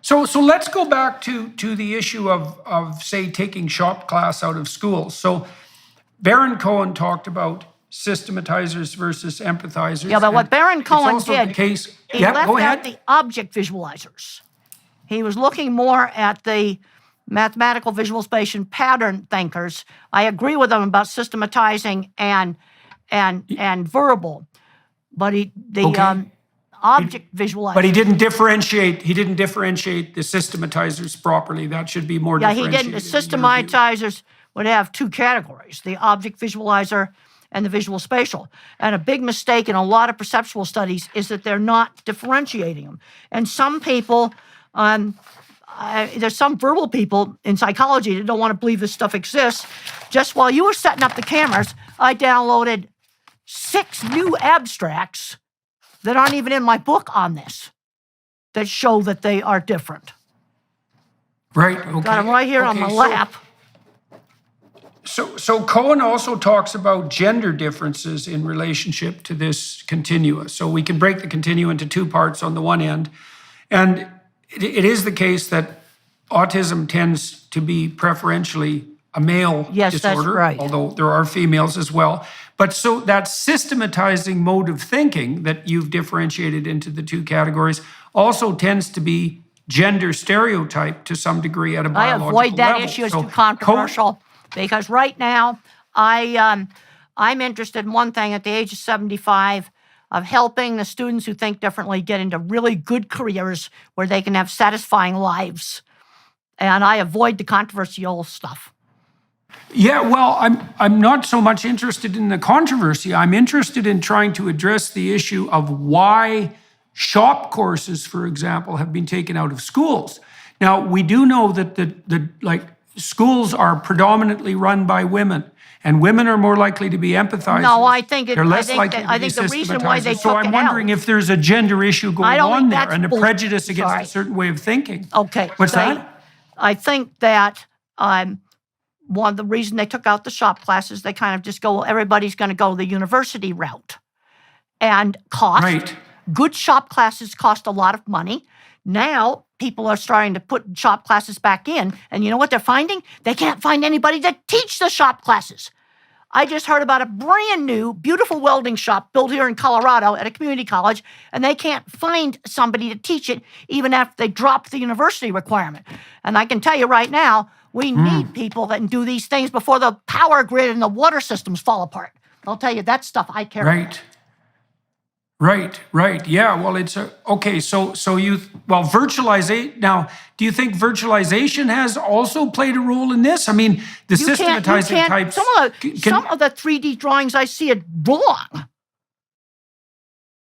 So let's go back to the issue of say taking shop class out of schools. So Baron Cohen talked about systematizers versus empathizers. Yeah, but what Baron Cohen it's also did, the case, he yeah, left go out ahead. the object visualizers. He was looking more at the mathematical visualization pattern thinkers. I agree with him about systematizing and verbal, but object visualizers. But he didn't differentiate. He didn't differentiate the systematizers properly. That should be more Yeah, he differentiated. didn't. The systematizers would have two categories: the object visualizer and the visual spatial. And a big mistake in a lot of perceptual studies is that they're not differentiating them. And some people, there's some verbal people in psychology that don't want to believe this stuff exists. Just while you were setting up the cameras, I downloaded 6 new abstracts that aren't even in my book on this that show that they are different. Right, okay. Got them right here on my lap. So Cohen also talks about gender differences in relationship to this continua. So we can break the continua into 2 parts on the one end. And it is the case that autism tends to be preferentially a male disorder, that's right. although there are females as well. But so that systematizing mode of thinking that you've differentiated into the 2 categories also tends to be gender stereotyped to some degree at a biological level. I avoid that issue. It's too controversial because right now I'm interested in one thing at the age of 75 of helping the students who think differently get into really good careers where they can have satisfying lives. And I avoid the controversial stuff. Yeah, well, I'm not so much interested in the controversy. I'm interested in trying to address the issue of why shop courses, for example, have been taken out of schools. Now, we do know that the schools are predominantly run by women, and women are more likely to be empathizers. No, I think they're less likely to be the reason why they systematizers. So took I'm it wondering out. if there's a gender issue going on there and a prejudice against Sorry. a certain way of thinking. Okay. What's that? I think that one of the reason they took out the shop classes, they kind of just go, well, everybody's going to go the university route. And cost. Right. Good shop classes cost a lot of money. Now, people are starting to put shop classes back in. And you know what they're finding? They can't find anybody to teach the shop classes. I just heard about a brand new, beautiful welding shop built here in Colorado at a community college, and they can't find somebody to teach it even after they dropped the university requirement. And I can tell you right now, we need people that can do these things before the power grid and the water systems fall apart. I'll tell you, that stuff I care about. Right. Yeah, well, it's okay. So virtualization. Now, do you think virtualization has also played a role in this? I mean, the systematizing types. Some of the 3D drawings I see are wrong.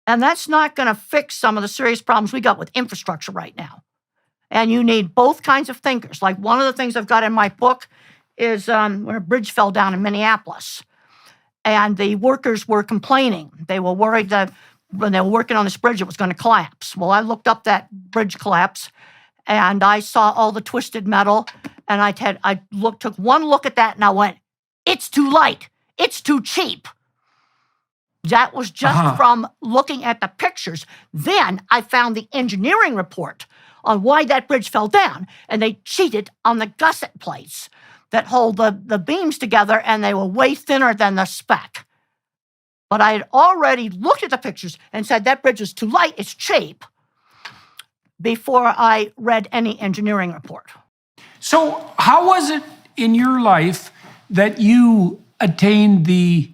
And that's not going to fix some of the serious problems we got with infrastructure right now. And you need both kinds of thinkers. Like one of the things I've got in my book is where a bridge fell down in Minneapolis. And the workers were complaining. They were worried that when they were working on this bridge, it was going to collapse. Well, I looked up that bridge collapse, and I saw all the twisted metal, and I took one look at that, and I went, it's too light. It's too cheap. That was just from looking at the pictures. Then I found the engineering report on why that bridge fell down, and they cheated on the gusset plates that hold the beams together, and they were way thinner than the spec. But I had already looked at the pictures and said that bridge is too light, it's cheap, before I read any engineering report. So how was it in your life that you attained the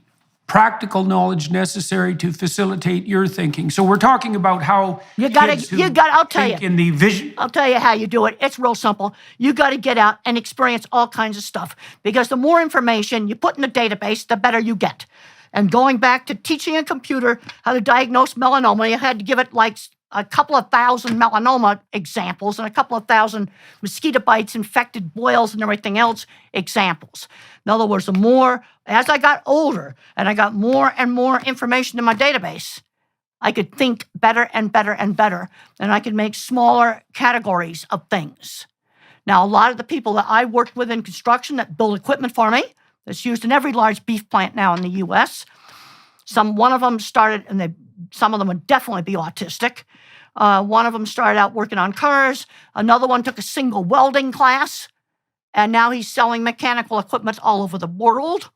practical knowledge necessary to facilitate your thinking? So we're talking about how I'll tell you. In the vision. I'll tell you how you do it. It's real simple. You got to get out and experience all kinds of stuff, because the more information you put in the database, the better you get. And going back to teaching a computer how to diagnose melanoma, you had to give it like a couple of thousand melanoma examples and a couple of thousand mosquito bites, infected boils, and everything else examples. In other words, as I got older and I got more and more information in my database, I could think better and better and better, and I could make smaller categories of things. Now, a lot of the people that I worked with in construction that build equipment for me, that's used in every large beef plant now in the U.S., one of them started, and some of them would definitely be autistic. One of them started out working on cars. Another one took a single welding class, and now he's selling mechanical equipment all over the world.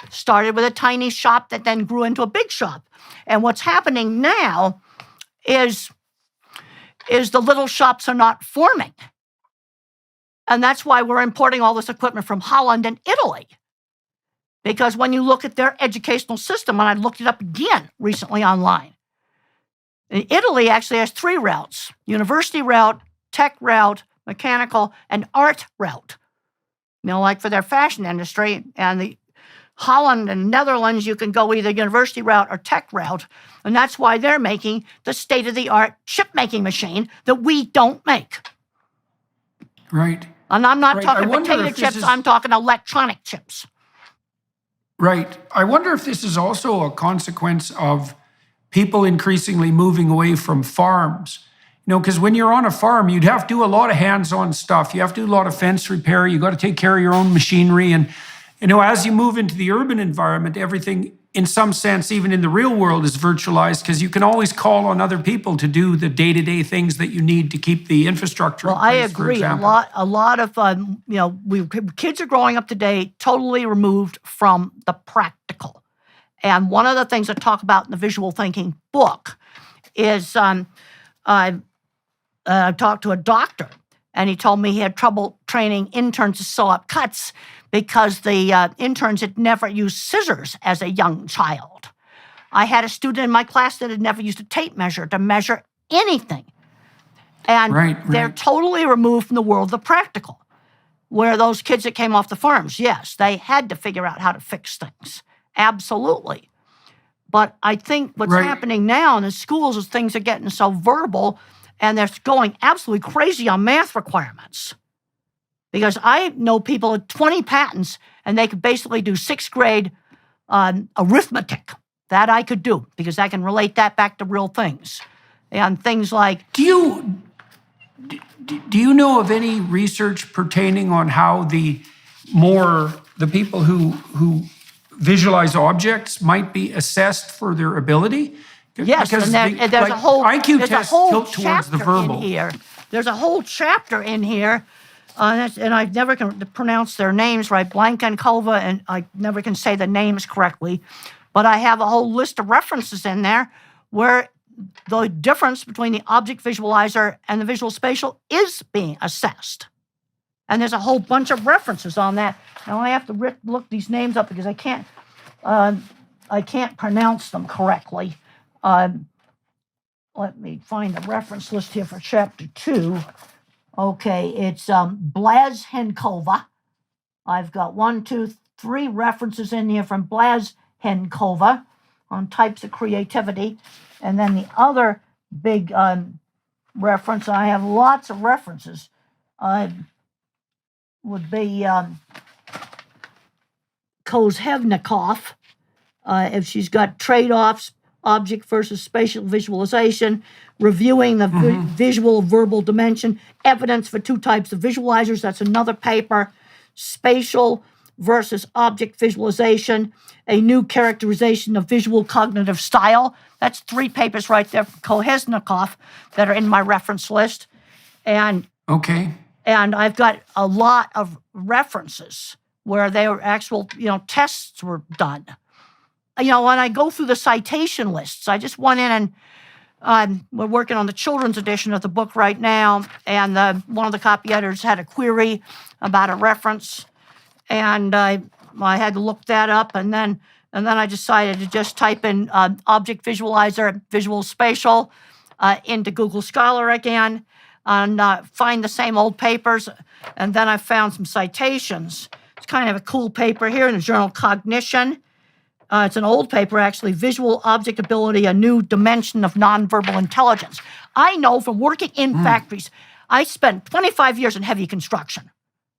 Started with a tiny shop that then grew into a big shop. And what's happening now is the little shops are not forming. And that's why we're importing all this equipment from Holland and Italy. Because when you look at their educational system, and I looked it up again recently online, Italy actually has 3 routes: university route, tech route, mechanical, and art route. Like for their fashion industry. And the Holland and Netherlands, you can go either university route or tech route. And that's why they're making the state-of-the-art chip-making machine that we don't make. Right. And I'm not Right. talking potato chips, I'm talking electronic chips. Right. I wonder if this is also a consequence of people increasingly moving away from farms. Because when you're on a farm, you'd have to do a lot of hands-on stuff. You have to do a lot of fence repair. You got to take care of your own machinery. And, as you move into the urban environment, everything, in some sense, even in the real world, is virtualized because you can always call on other people to do the day-to-day things that you need to keep the infrastructure in place, I agree. for example. A lot of kids are growing up today totally removed from the practical. And one of the things I talk about in the visual thinking book is I talked to a doctor, and he told me he had trouble training interns to sew up cuts because the interns had never used scissors as a young child. I had a student in my class that had never used a tape measure to measure anything. And they're totally removed from the world of the practical, where those kids that came off the farms, yes, they had to figure out how to fix things. Absolutely. But I think what's happening now in the schools is things are getting so verbal, and they're going absolutely crazy on math requirements. Because I know people with 20 patents, and they could basically do 6th grade arithmetic. That I could do, because I can relate that back to real things. And things like... Do you know of any research pertaining on how the people who visualize objects might be assessed for their ability? Yes, because and there's a whole IQ tests tilt towards the verbal. In here. There's a whole chapter in here, and I never can pronounce their names right, Blankenkova, and I never can say the names correctly, but I have a whole list of references in there where the difference between the object visualizer and the visual spatial is being assessed. And there's a whole bunch of references on that. Now I have to look these names up because I can't pronounce them correctly. Let me find the reference list here for chapter 2. Okay, it's Blazhenkova. I've got 1, 2, 3 references in here from Blazhenkova on types of creativity. And then the other big reference, I have lots of references, would be Kozhevnikov. If she's got trade-offs, object versus spatial visualization, reviewing the visual verbal dimension, evidence for 2 types of visualizers, that's another paper, spatial versus object visualization, a new characterization of visual cognitive style. That's 3 papers right there from Kozhevnikov that are in my reference list. And I've got a lot of references where there were actual, tests were done. When I go through the citation lists, I just went in and we're working on the children's edition of the book right now, and one of the copy editors had a query about a reference, and I had to look that up, and then I decided to just type in object visualizer, visual spatial into Google Scholar again, and find the same old papers, and then I found some citations. It's kind of a cool paper here in the journal Cognition. It's an old paper, actually, Visual Object Ability, a New Dimension of Nonverbal Intelligence. I know from working in factories, I spent 25 years in heavy construction.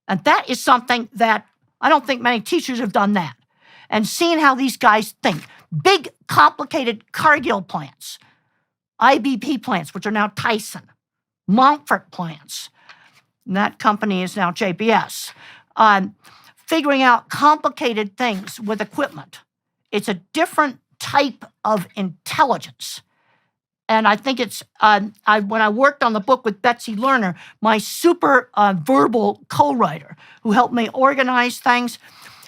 And that is something that I don't think many teachers have done that. And seeing how these guys think. Big, complicated Cargill plants, IBP plants, which are now Tyson, Montfort plants. And that company is now JBS. Figuring out complicated things with equipment. It's a different type of intelligence. And I think it's, when I worked on the book with Betsy Lerner, my super verbal co-writer who helped me organize things,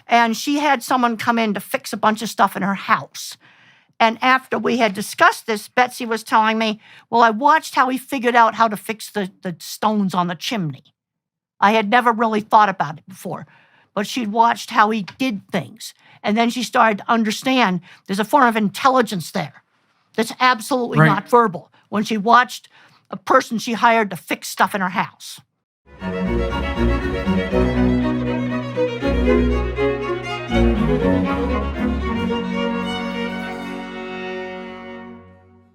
and she had someone come in to fix a bunch of stuff in her house. And after we had discussed this, Betsy was telling me, well, I watched how he figured out how to fix the stones on the chimney. I had never really thought about it before, but she'd watched how he did things. And then she started to understand there's a form of intelligence there that's absolutely Right. not verbal when she watched a person she hired to fix stuff in her house.